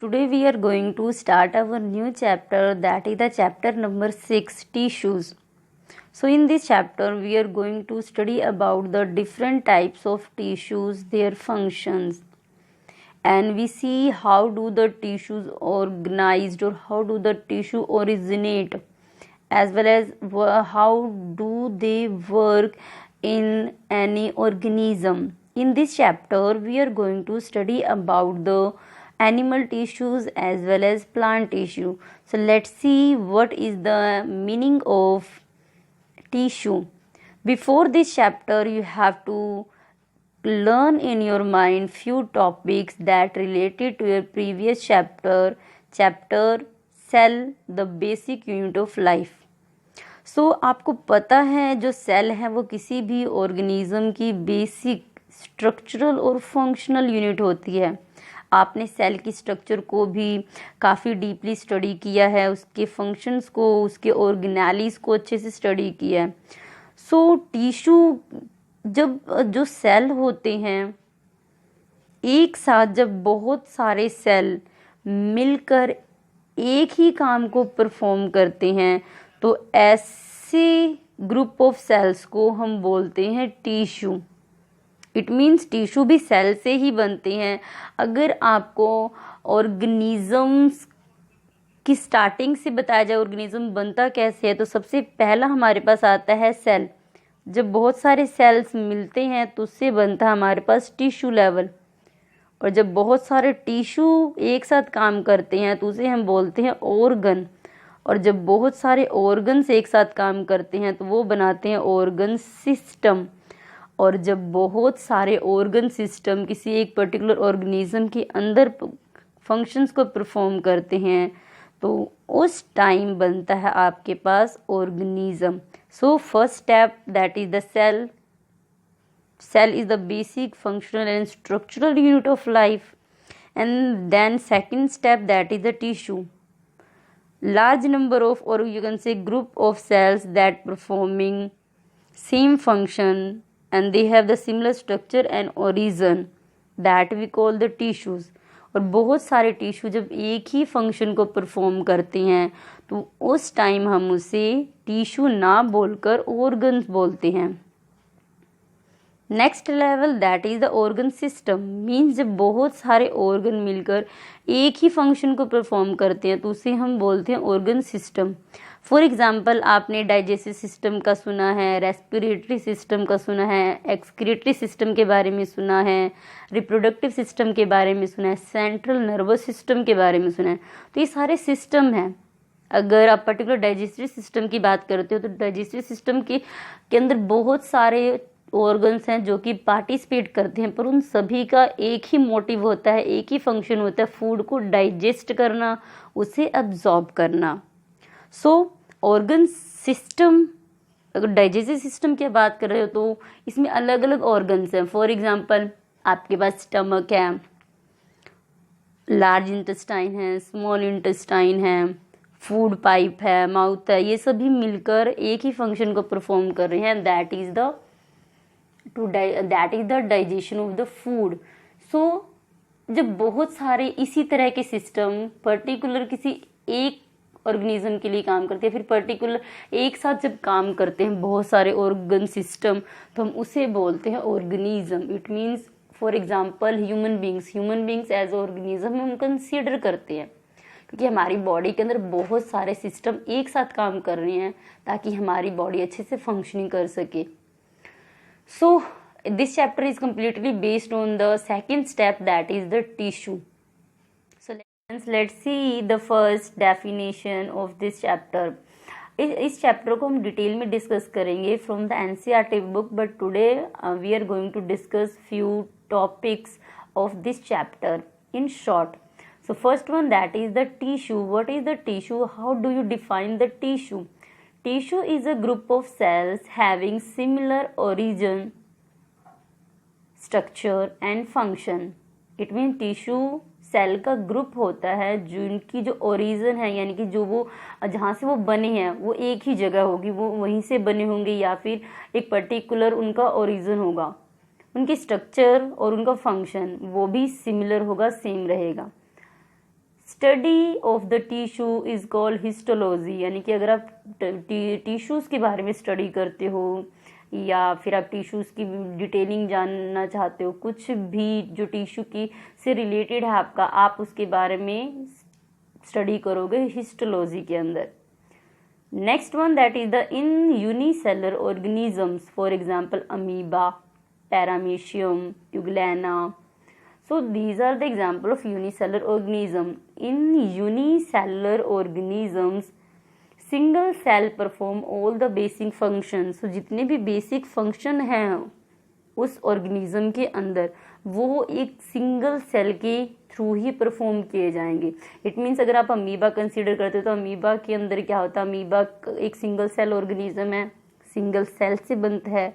Today we are going to start our new chapter, that is the chapter number 6, tissues. So in this chapter we are going to study about the different types of tissues, their functions, and we see how do the tissues organized or how do the tissue originate, as well as how do they work in any organism. In this chapter we are going to study about the animal tissues as well as plant tissue. So let's see what is the meaning of tissue. Before this chapter you have to learn in your mind few topics that related to your previous chapter cell, the basic unit of life. आपको पता है जो cell है वो किसी भी organism की basic structural और फंक्शनल यूनिट होती है। आपने सेल की स्ट्रक्चर को भी काफ़ी डीपली स्टडी किया है, उसके फंक्शंस को, उसके ऑर्गेनेलिस को अच्छे से स्टडी किया है। टिश्यू जब जो सेल होते हैं एक साथ, जब बहुत सारे सेल मिलकर एक ही काम को परफॉर्म करते हैं तो ऐसे ग्रुप ऑफ सेल्स को हम बोलते हैं टिश्यू। इट मीन्स टिश्यू भी सेल से ही बनते हैं। अगर आपको ऑर्गेनिजम्स की स्टार्टिंग से बताया जाए ऑर्गेनिज्म बनता कैसे है, तो सबसे पहला हमारे पास आता है सेल। जब बहुत सारे सेल्स मिलते हैं तो उससे बनता है हमारे पास टिश्यू लेवल, और जब बहुत सारे टिश्यू एक साथ काम करते हैं तो उसे हम बोलते हैं ऑर्गन, और जब बहुत सारे ऑर्गन्स एक साथ काम करते हैं तो वो बनाते हैं ऑर्गन सिस्टम। और जब बहुत सारे ऑर्गन सिस्टम किसी एक पर्टिकुलर ऑर्गेनिज्म के अंदर फंक्शंस को परफॉर्म करते हैं तो उस टाइम बनता है आपके पास organism. So first step that is the cell. Cell is the basic functional and structural unit of life. And then second step, that is the tissue. Large number of, or you can say group of cells that performing same function and they have the similar structure and origin, that we call the tissues. और बहुत सारे tissue जब एक ही function को perform करते हैं तो उस टाइम हम उसे टिश्यू ना बोलकर ऑर्गन्स बोलते हैं। Next level that is the organ system. Means जब बहुत सारे ऑर्गन मिलकर एक ही फंक्शन को परफॉर्म करते हैं तो उसे हम बोलते हैं ऑर्गन सिस्टम। फॉर एग्जांपल आपने डाइजेस्टिव सिस्टम का सुना है, रेस्पिरेटरी सिस्टम का सुना है, एक्सक्रीटरी सिस्टम के बारे में सुना है, रिप्रोडक्टिव सिस्टम के बारे में सुना है, सेंट्रल नर्वस सिस्टम के बारे में सुना है। तो ये सारे सिस्टम हैं। अगर आप पर्टिकुलर डाइजेस्टिव सिस्टम की बात करते हो तो डाइजेस्टिव सिस्टम के अंदर बहुत सारे ऑर्गन्स हैं जो कि पार्टिसिपेट करते हैं, पर उन सभी का एक ही मोटिव होता है, एक ही फंक्शन होता है, फूड को डाइजेस्ट करना, उसे अब्जॉर्ब करना। ऑर्गन सिस्टम, अगर डाइजेस्टिव सिस्टम की बात कर रहे हो तो इसमें अलग अलग ऑर्गन्स हैं। फॉर एग्जांपल आपके पास स्टमक है, लार्ज इंटेस्टाइन है, स्मॉल इंटेस्टाइन है, फूड पाइप है, माउथ है, ये सभी मिलकर एक ही फंक्शन को परफॉर्म कर रहे हैं, that is the digestion of the food. जब बहुत सारे इसी तरह के सिस्टम पर्टिकुलर किसी एक ऑर्गेनिज्म के लिए काम करते हैं, फिर पर्टिकुलर एक साथ जब काम करते हैं बहुत सारे ऑर्गन सिस्टम, तो हम उसे बोलते हैं organism. It means for example human beings as organism हम कंसीडर करते हैं, क्योंकि हमारी बॉडी के अंदर बहुत सारे सिस्टम एक साथ काम कर रहे हैं ताकि हमारी बॉडी अच्छे से फंक्शनिंग कर सके। So this chapter is completely based on the second step, that is the tissue. So let's see the first definition of this chapter. इस चैप्टर को हम डिटेल में डिस्कस करेंगे from the NCERT book, but today we are going to discuss few topics of this chapter in short. So first one, that is the tissue. What is the tissue? How do you define the tissue? Tissue is a group of cells having similar origin, structure and function. It means tissue cell का group होता है जिनकी जो origin है, यानी कि जो वो जहाँ से वो बने हैं वो एक ही जगह होगी, वो वहीं से बने होंगे या फिर एक पर्टिकुलर उनका ओरिजिन होगा। उनकी स्ट्रक्चर और उनका फंक्शन वो भी सिमिलर होगा, सेम रहेगा। Study of the tissue is called histology, यानी कि अगर आप टिश्यूज़ के बारे में स्टडी करते हो या फिर आप टिश्यूज़ की डिटेलिंग जानना चाहते हो, कुछ भी जो टिश्यू की से रिलेटेड है आपका, आप उसके बारे में स्टडी करोगे हिस्टोलॉजी के अंदर। Next one that is the in unicellular organisms, for example amoeba, paramecium, euglena. So these are the example of unicellular organism. In unicellular organisms, single cell perform all the basic functions. So जितने भी basic function हैं उस organism के अंदर, वो एक single cell के through ही perform किए जाएंगे. इट मीन्स अगर आप अमीबा कंसीडर करते हो तो अमीबा के अंदर क्या होता है, अमीबा एक सिंगल सेल ऑर्गेनिज्म है, सिंगल सेल से बनता है.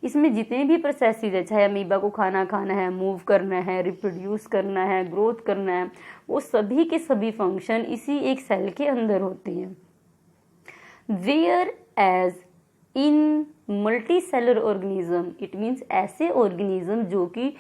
इसमें जितने भी प्रोसेसेस है, चाहे अमीबा को खाना खाना है, मूव करना है, रिप्रोड्यूस करना है, ग्रोथ करना है, वो सभी के सभी फंक्शन इसी एक सेल के अंदर होते हैं. Whereas in multicellular organism, it means ऐसे ऑर्गेनिज्म जो कि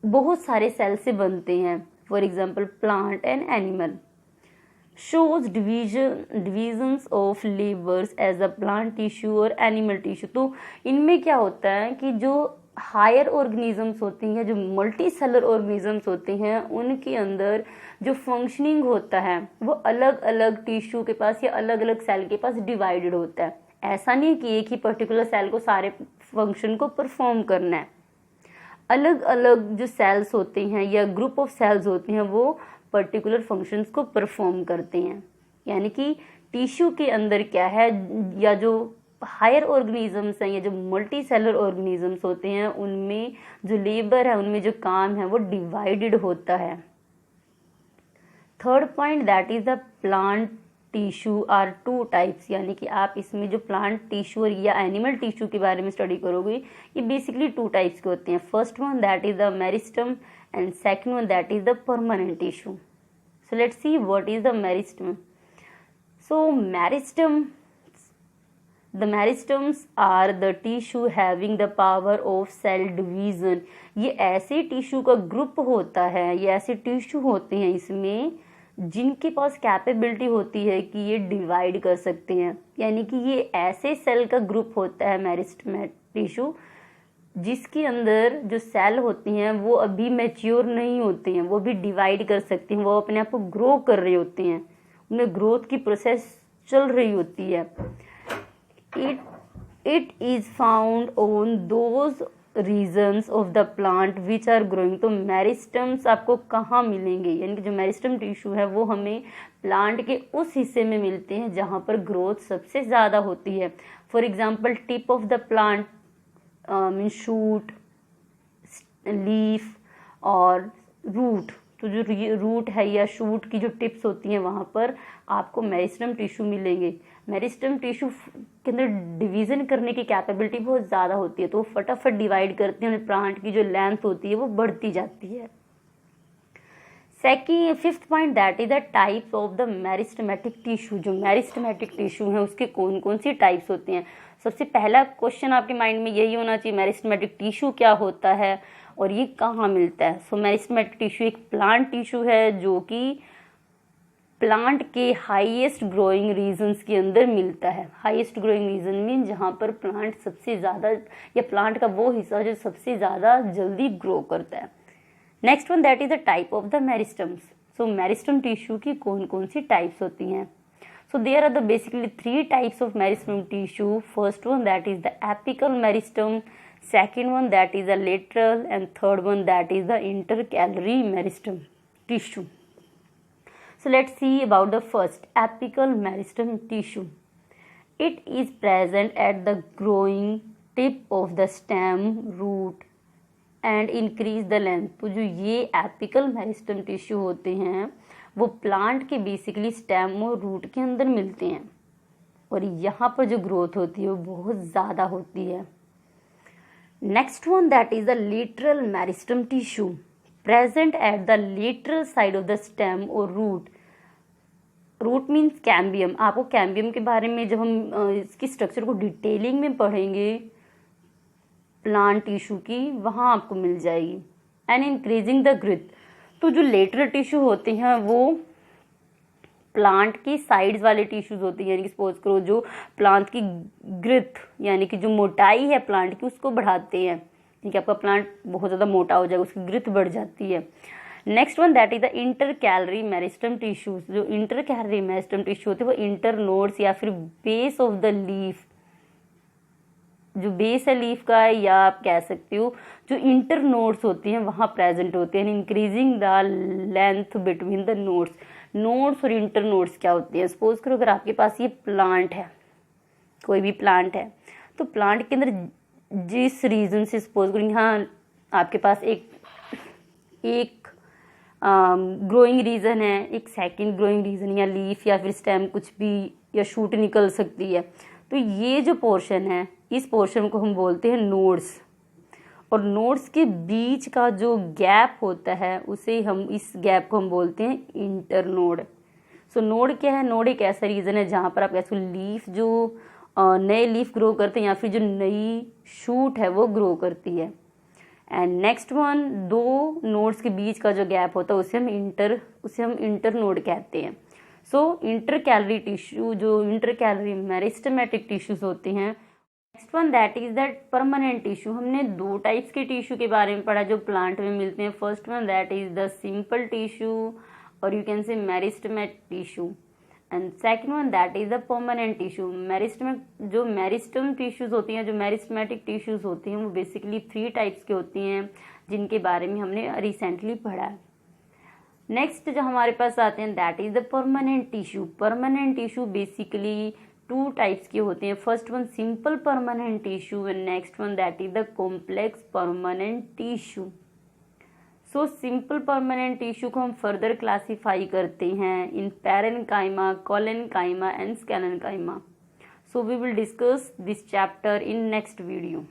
बहुत सारे सेल से बनते हैं, for example plant and animal. shows divisions of labors as a plant tissue और animal tissue. तो इनमें क्या होता है कि जो हायर ऑर्गेनिजम्स होती हैं, जो मल्टी सेलर ऑर्गेनिजम्स होते हैं, उनके अंदर जो फंक्शनिंग होता है वो अलग अलग टिश्यू के पास या अलग अलग सेल के पास डिवाइडेड होता है. ऐसा नहीं कि एक ही पर्टिकुलर सेल को सारे फंक्शन को परफॉर्म करना है. अलग अलग जो सेल्स होते हैं या ग्रुप ऑफ सेल्स होते हैं वो पर्टिकुलर फंक्शंस को परफॉर्म करते हैं. यानी कि टिश्यू के अंदर क्या है, या जो हायर ऑर्गेनिजम्स हैं या जो मल्टी सेलर ऑर्गेनिजम्स होते हैं, उनमें जो लेबर है, उनमें जो काम है वो डिवाइडेड होता है. Third point that is the plant tissue are two types, यानी कि आप इसमें जो प्लांट टिश्यू या एनिमल टिश्यू के बारे में स्टडी करोगे, ये बेसिकली टू टाइप्स के होते हैं. First one that is the meristem and second one that is the permanent tissue. So let's see what is the meristem. So the meristems are the tissue having the power of cell division. ये ऐसे tissue का group होता है, ये ऐसे tissue होते हैं इसमें जिनके पास कैपेबिलिटी होती है कि ये डिवाइड कर सकते हैं. यानी कि ये ऐसे सेल का ग्रुप होता है मेरिस्टेम टिश्यू जिसके अंदर जो सेल होती हैं वो अभी मैच्योर नहीं होते हैं, वो भी डिवाइड कर सकते हैं, वो अपने आप को ग्रो कर रहे होते हैं, उनमें ग्रोथ की प्रोसेस चल रही होती है. It is found on those regions of the plant which are growing. तो मेरिस्टम्स आपको कहाँ मिलेंगे, यानी कि जो मेरिस्टम टिश्यू है वो हमें प्लांट के उस हिस्से में मिलते हैं जहाँ पर ग्रोथ सबसे ज़्यादा होती है. For example tip of the plant mean shoot, leaf और रूट. तो जो रूट है या शूट की जो टिप्स होती हैं वहाँ पर आपको मेरिस्टम टिश्यू मिलेंगे. मेरिस्टम टिश्यू के अंदर डिवीज़न करने की कैपेबिलिटी बहुत ज़्यादा होती है, तो वो फटाफट डिवाइड करते हैं, प्लांट की जो लेंथ होती है वो बढ़ती जाती है. Fifth point that is the types of the meristematic tissue. जो मेरिस्टेमेटिक टिश्यू है उसके कौन कौन सी टाइप्स होते हैं. सबसे पहला क्वेश्चन आपके माइंड में यही होना चाहिए, मेरिस्टेमेटिक टिश्यू क्या होता है और ये कहाँ मिलता है. सो मेरिस्टेमेटिक टिश्यू एक प्लांट टिश्यू है जो कि प्लांट के हाईएस्ट ग्रोइंग रीजन्स के अंदर मिलता है. हाईएस्ट ग्रोइंग रीजन मीन जहाँ पर प्लांट सबसे ज़्यादा या प्लांट का वो हिस्सा जो सबसे ज़्यादा जल्दी ग्रो करता है. Next one that is the type of the meristems. So meristem tissue की कौन कौन सी टाइप्स होती हैं. So there are the basically three types of meristem tissue. First one that is the apical meristem, second one that is the lateral, and third one that is the intercalary meristem tissue. So let's see about the first apical meristem tissue. It is present at the growing tip of the stem, root and increase the length. तो जो ये apical meristem tissue होते हैं वो plant के basically stem और root के अंदर मिलते हैं और यहाँ पर जो ग्रोथ होती है वो बहुत ज़्यादा होती है. Next one that is the lateral meristem tissue present at the lateral side of the stem और रूट. Root means cambium. आपको कैम्बियम के बारे में जब हम इसकी स्ट्रक्चर को डिटेलिंग में पढ़ेंगे प्लांट टिश्यू की, वहाँ आपको मिल जाएगी. And increasing the growth. तो जो लेटरल टिश्यू होते हैं वो प्लांट की साइड्स वाले टिश्यूज होती हैं, यानी कि सपोज करो जो प्लांट की ग्रोथ यानी कि जो मोटाई है प्लांट की उसको बढ़ाते हैं, यानी कि आपका प्लांट बहुत ज़्यादा मोटा हो जाएगा, उसकी ग्रोथ बढ़ जाती है। Next one that is the inter calorie meristem tissues. जो इंटर कैलरी मेरिस्टम टिश्यू होते हैं वो इंटर नोड्स या फिर बेस ऑफ द लीफ, जो बेस है लीफ का है, या आप कह सकते हो जो इंटर नोड्स होती हैं वहाँ प्रेजेंट होते हैं, increasing the length between the nodes. Nodes और इंटर नोड्स क्या होते हैं, सपोज करो अगर आपके पास ये प्लांट है, कोई भी प्लांट है, तो प्लांट के अंदर जिस रीजन से सपोज करो यहाँ आपके पास एक ग्रोइंग रीजन है, एक सेकंड ग्रोइंग रीजन या लीफ या फिर स्टेम कुछ भी या शूट निकल सकती है, तो ये जो पोर्शन है इस पोर्शन को हम बोलते हैं नोड्स, और नोड्स के बीच का जो गैप होता है उसे हम इस गैप को हम बोलते हैं इंटरनोड। सो नोड क्या है, नोड एक ऐसा रीजन है जहाँ पर आप ऐसे लीफ जो नए लीफ ग्रो करते हैं या फिर जो नई शूट है वो ग्रो करती है। एंड नेक्स्ट वन, दो नोड्स के बीच का जो गैप होता है उसे हम इंटरनोड कहते हैं। सो इंटर कैलरी टिश्यू, जो इंटर कैलरी मेरिस्टेमेटिक टिश्यूज होते हैं। Next one that is that permanent tissue. हमने दो टाइप्स के टिश्यू के बारे में पढ़ा जो प्लांट में मिलते हैं। First one that is the simple tissue और you can say meristematic tissue, and second one that is the permanent tissue. जो मेरिस्टम टिश्यूज होती हैं, जो मेरिस्टेमेटिक टिश्यूज होती हैं वो बेसिकली 3 टाइप्स की होती हैं जिनके बारे में हमने रिसेंटली पढ़ा है। नेक्स्ट जो हमारे पास आते हैं that is the permanent tissue. Permanent tissue basically 2 types के होते हैं। First one simple permanent tissue and next one that is the complex permanent tissue. So simple permanent tissue को हम फर्दर क्लासीफाई करते हैं in parenchyma, collenchyma and sclerenchyma. So we will discuss this chapter in next video.